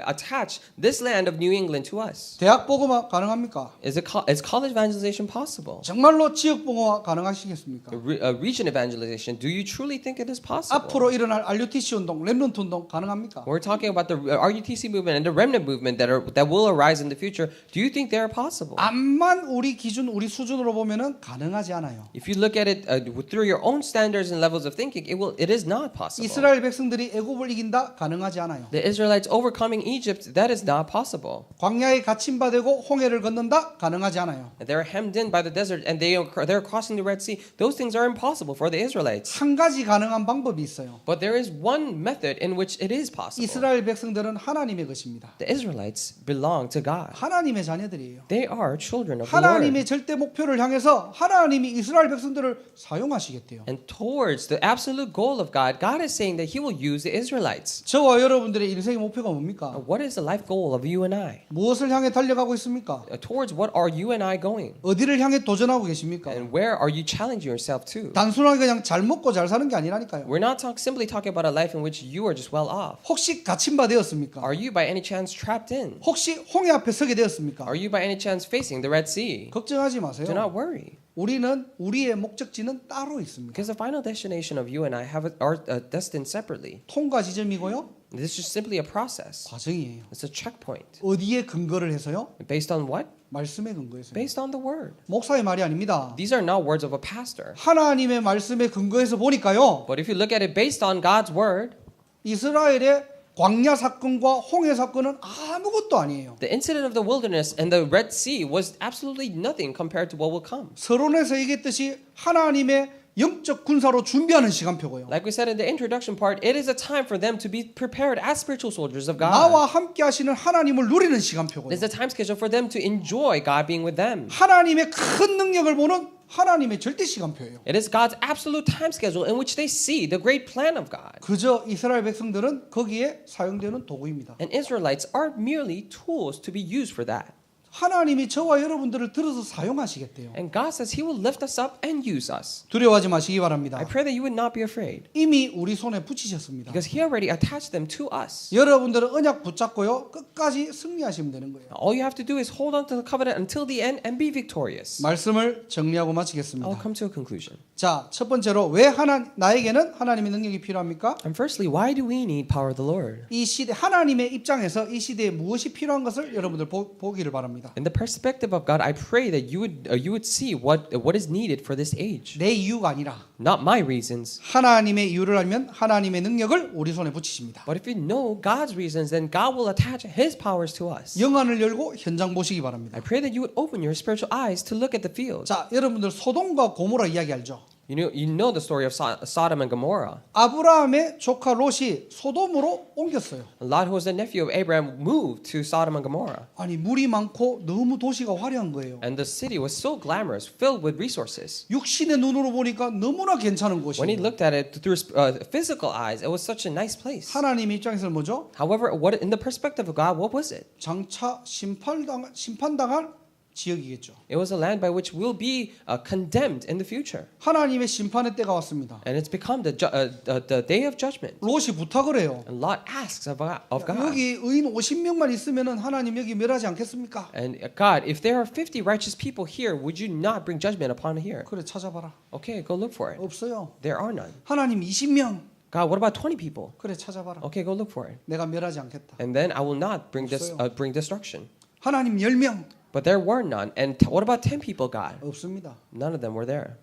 attach this land of New England to us.
대학 복음화 가능합니까?
Is college evangelization possible?
정말로 지역 복음화 가능하시겠습니까?
Region evangelization, do you truly think it is possible?
앞으로 일어날 RUTC 운동, 렘넌트 운동 가능합니까?
Or we're talking about the RUTC movement and the remnant movement that will arise in the future. Do you think they are possible?
암만 우리 기준, 우리 수준으로 보면은 가능하지 않아요.
If you look at it through your own standards and levels of thinking, it is not possible.
이스라엘 백성들이 애굽을 이긴다? 가능하지 않아요.
The Israelites overcoming Egypt, that is not possible.
광야에 갇힌 바 되고 홍해를 건넌다? 가능하지 않아요.
They're hemmed in by the desert and they're crossing the Red Sea. Those things are impossible for the Israelites.
한 가지 가능한 방법이 있어요.
But there is one method in which it is possible.
이스라엘 백성들은 하나님의 것입니다.
The Israelites belong to God.
하나님의 자녀들이에요.
They are children of the Lord.
하나님의 절대 목표를 향해서 하나님이 이스라엘 백성들을 사용하시겠대요.
And towards the absolute goal of God, God is saying that He will use the Israelites.
저와 여러분들의 인생의 목표가 뭡니까?
What is the life goal of you and I?
무엇을 향해 달려가고 있습니까?
Towards what are you and I going?
어디를 향해 도전하고 계십니까?
And where are you challenging yourself to?
단순하게 그냥 잘 먹고 잘 사는 게 아니라니까요.
We're not simply talking about a life in which you are just well off.
혹시 갇힌 바 되었습니까?
Are you by any chance trapped in?
혹시 홍해 앞에 서게 되었습니까?
Are you by any chance facing the Red Sea?
걱정하지 마세요.
Do not worry.
우리는 우리의 목적지는 따로 있습니다.
Because the final destination of you and I are destined separately.
통과 지점이고요.
This is just simply a process.
과정이에요.
It's a checkpoint.
어디에 근거를 해서요?
Based on what?
말씀에 근거해서요.
Based on the word.
목사의 말이 아닙니다.
These are not words of a pastor.
하나님의 말씀에 근거해서 보니까요.
But if you look at it based on God's word,
이스라엘의 광야 사건과 홍해 사건은 아무것도 아니에요.
the incident of the wilderness and the Red Sea was absolutely nothing compared to what will come.
서론에서 얘기했듯이 하나님의 영적 군사로 준비하는 시간표고요.
Like we said in the introduction part, it is a time for them to be prepared as spiritual soldiers of God.
나와 함께 하시는 하나님을 누리는 시간표고요.
It's a time schedule for them to enjoy God being with them.
하나님의 큰 능력을 보는 하나님의 절대 시간표예요.
It is God's absolute time schedule in which they see the great plan of God.
그저 이스라엘 백성들은 거기에 사용되는 도구입니다.
And Israelites are merely tools to be used for that.
하나님이 저와 여러분들을 들어서 사용하시겠대요.
And God says He will lift us up and use us.
두려워하지 마시기 바랍니다.
I pray that you would not be afraid.
이미 우리 손에 붙이셨습니다.
Because He already attached them to us.
여러분들은 언약 붙잡고요. 끝까지 승리하시면 되는 거예요.
All you have to do is hold on to the covenant until the end and be victorious.
말씀을 정리하고
I'll
마치겠습니다.
come to a conclusion.
자, 첫 번째로 왜 나에게는 하나님의 능력이 필요합니까?
And firstly, why do we need power of the Lord?
이 시대 하나님의 입장에서 이 시대에 무엇이 필요한 것을 여러분들 보기를 바랍니다.
In the perspective of God, I pray that you would see what is needed for this age.
내 이유가 아니라
Not my reasons.
하나님의 이유를 알면 하나님의 능력을 우리 손에 붙이십니다.
But if you know God's reasons, then God will attach His powers to us.
영안을 열고 현장 보시기 바랍니다.
I pray that you would open your spiritual eyes to look at the field.
자, 여러분들 소돔과 고모라 이야기 알죠?
You know the story of Sodom and Gomorrah.
아브라함의 조카 롯이 소돔으로 옮겼어요.
Lot, who was the nephew of Abraham, moved to Sodom and Gomorrah.
아니 물이 많고 너무 도시가 화려한 거예요.
And the city was so glamorous, filled with resources.
육신의 눈으로 보니까 너무나 괜찮은
When he
곳이에요.
looked at it through physical eyes, it was such a nice place.
하나님 입장에서는 뭐죠?
However, in the perspective of God, what was it?
장차 심판당할 지역이겠죠.
It was a land by which we'll be condemned in the future.
하나님의 심판의 때가 왔습니다.
And it's become the day of judgment.
롯이 부탁을 해요.
And Lot asks of God.
여기 의인 50명만 있으면은 하나님 여기 멸하지 않겠습니까?
And God, if there are 50 righteous people here, would you not bring judgment upon here?
그래 찾아봐라.
Okay, go look for it.
없어요.
There are none.
하나님 20명.
God, what about 20 people?
그래 찾아봐라.
Okay, go look for it.
내가 멸하지 않겠다.
And then I will not bring
없어요.
bring destruction.
하나님 10명.
But there were none. And what about 10 people, God?
없습니다.
None of them were there.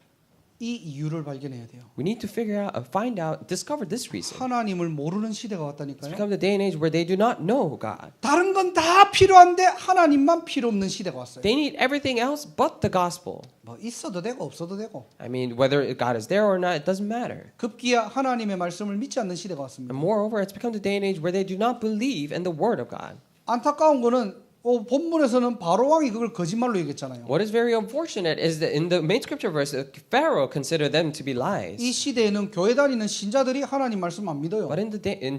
이 이유를 발견해야 돼요.
We need to find out, discover this reason.
하나님을 모르는 시대가
It's
왔다니까요.
become the day and age where they do not know God.
다른 건 다 필요한데 하나님만 필요 없는 시대가 왔어요.
They need everything else but the gospel.
뭐 있어도 되고 없어도 되고.
I mean, whether God is there or not, it doesn't matter.
급기야 하나님의 말씀을 믿지 않는 시대가 왔습니다.
And moreover, it's become the day and age where they do not believe in the word of God.
안타까운 거는 본문에서는 바로 왕이 그걸 거짓말로 얘기했잖아요.
What is very unfortunate is that in the main scripture verse, Pharaoh considered them to be lies.
이 시대에는 교회 다니는 신자들이 하나님 말씀 안 믿어요.
But in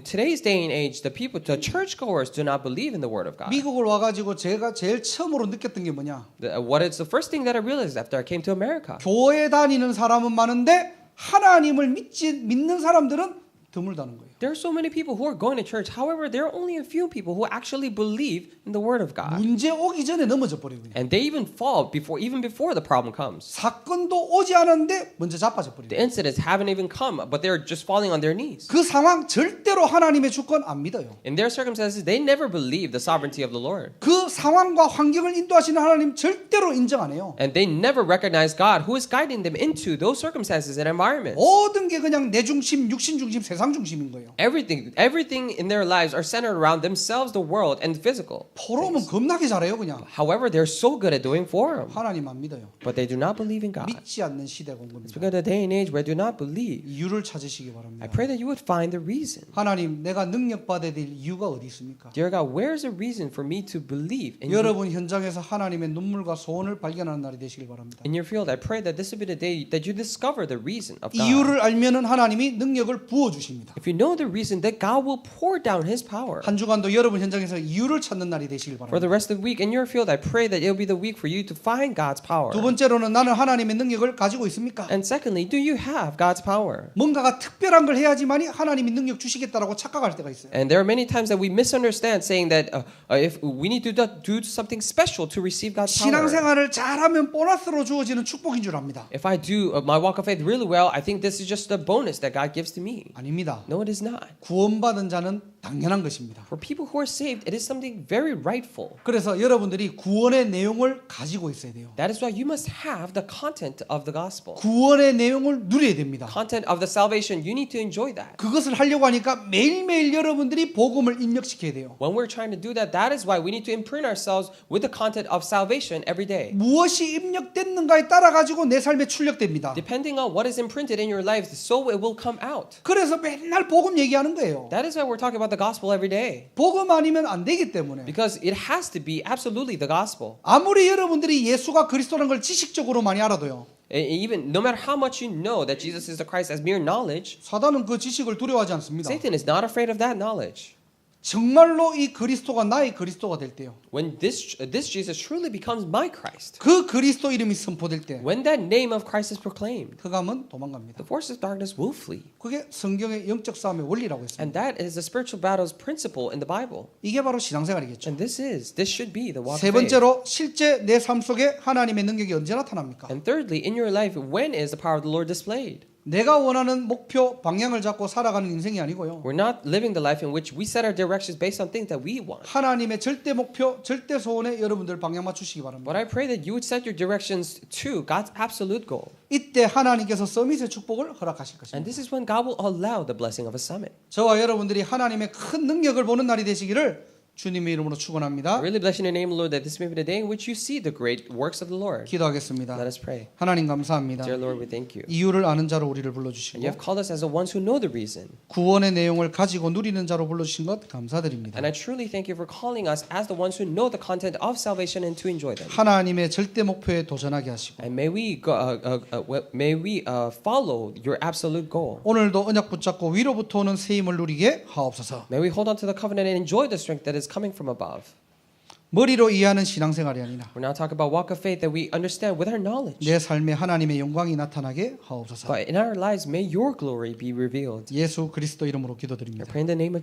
today's day and age, the churchgoers do not believe in the word of God.
미국을 와가지고 제가 제일 처음으로 느꼈던 게 뭐냐?
What is the first thing that I realized after I came to America?
교회 다니는 사람은 많은데 하나님을 믿는 사람들은 드물다는 거예요.
There are so many people who are going to church. However, there are only a few people who actually believe in the word of God.
문제 오기 전에 넘어져 버리거든요.
And they even fall even before the problem comes.
사건도 오지 않았는데 먼저 자빠져 버려요.
The incidents haven't even come, but they're just falling on their knees.
그 상황 절대로 하나님의 주권 안 믿어요.
In their circumstances, they never believe the sovereignty of the Lord.
그 상황과 환경을 인도하시는 하나님 절대로 인정 안 해요.
And they never recognize God who is guiding them into those circumstances and environments.
모든 게 그냥 내 중심, 육신 중심, 세상 중심인 거예요.
Everything in their lives are centered around themselves, the world, and the physical.
포럼은 겁나게 잘해요 그냥.
However, they're so good at doing forum,
하나님 안 믿어요.
but they do not believe in God.
믿지 않는 시대가 온
It's
겁니다.
because of the day and age where they do not believe.
이유를 찾으시기
I
바랍니다.
pray that you would find the reason.
하나님, 내가 능력받아야 될 이유가 어디 있습니까?
Dear God, where is the reason for me to believe in you?
여러분 현장에서 하나님의 눈물과 소원을 발견하는 날이 되시길 바랍니다.
In your field, I pray that this will be the day that you discover the reason of God.
이유를 알면은 하나님이 능력을 부어 주십니다.
If you know the reason, that God will pour down His power.
한 주간도 여러분 현장에서 이유를 찾는 날이 되시길
For the
바랍니다.
rest of the week, in your field, I pray that it will be the week for you to find God's power.
두 번째로는 나는 하나님의 능력을 가지고 있습니까?
And secondly, do you have God's power?
뭔가가 특별한 걸 해야지만이 하나님이 능력 주시겠다라고 착각할 때가 있어요.
And there are many times that we misunderstand, saying that if we need to do something special to receive God's power.
신앙생활을 잘하면 보너스로 주어지는 축복인 줄 압니다.
If I do my walk of faith really well, I think this is just a bonus that God gives to me.
아닙니다.
No, it is not.
구원받은 자는 당연한 것입니다.
For people who are saved, it is something very rightful.
그래서 여러분들이 구원의 내용을 가지고 있어야 돼요.
That is why you must have the content of the gospel.
구원의 내용을 누려야 됩니다.
Content of the salvation, you need to enjoy that.
그것을 하려고 하니까 매일매일 여러분들이 복음을 입력시켜야 돼요.
When we're trying to do that, that is why we need to imprint ourselves with the content of salvation every day.
무엇이 입력됐는가에 따라 가지고 내 삶에 출력됩니다.
Depending on what is imprinted in your life, so it will come out.
그래서 맨날 복음 얘기하는 거예요.
That is why we're talking about the gospel every day.
복음 아니면 안 되기 때문에.
Because it has to be absolutely the gospel.
아무리 여러분들이 예수가 그리스도라는 걸 지식적으로 많이 알아도요.
Even no matter how much you know that Jesus is the Christ as mere knowledge,
사단은 그 지식을 두려워하지 않습니다.
Satan is not afraid of that knowledge.
정말로 이 그리스도가 나의 그리스도가 될 때요.
When this Jesus truly becomes my Christ,
그 그리스도 이름이 선포될 때
when that name of Christ is proclaimed,
흑암은 도망갑니다.
the forces of darkness will flee.
그게 성경의 영적 싸움의 원리라고 했습니다.
And that is the spiritual battle's principle in the Bible.
이게 바로 신앙생활이겠죠.
And this should be the walk
세
of faith.
번째로 실제 내 삶 속에 하나님의 능력이 언제 나타납니까?
And thirdly, in your life, when is the power of the Lord displayed?
내가 원하는 목표 방향을 잡고 살아가는 인생이 아니고요.
We're not living the life in which we set our directions based on things that we want.
하나님의 절대 목표, 절대 소원에 여러분들 방향 맞추시기 바랍니다.
But I pray that you would set your directions to God's absolute goal.
이때 하나님께서 서밋의 축복을 허락하실
And
것입니다.
this is when God will allow the blessing of a summit.
저와 여러분들이 하나님의 큰 능력을 보는 날이 되시기를 주님의 이름으로
I
축원합니다.
really bless in your name, Lord, that this may be the day in which you see the great works of the Lord.
기도하겠습니다.
Let us pray.
하나님 감사합니다.
Dear Lord, we thank you.
이유를 아는 자로 우리를
And
불러주시고
you have called us as the ones who know the reason.
구원의 내용을 가지고 누리는 자로 불러주신 것 감사드립니다.
And I truly thank you for calling us as the ones who know the content of salvation and to enjoy them.
하나님의 절대 목표에 도전하게 하시고
And may we follow your absolute goal.
오늘도 언약 붙잡고 위로부터 오는 새 힘을 누리게 하옵소서.
May we hold on to the covenant and enjoy the strength that is coming from above.
머리로 이해하는 신앙생활이 아니라
We're now talking about walk of faith that we understand with our knowledge.
내 삶에 하나님의 영광이 나타나게 하옵소서.
But in our lives, may your glory be revealed.
예수 그리스도 이름으로
I
기도드립니다.
pray in the name of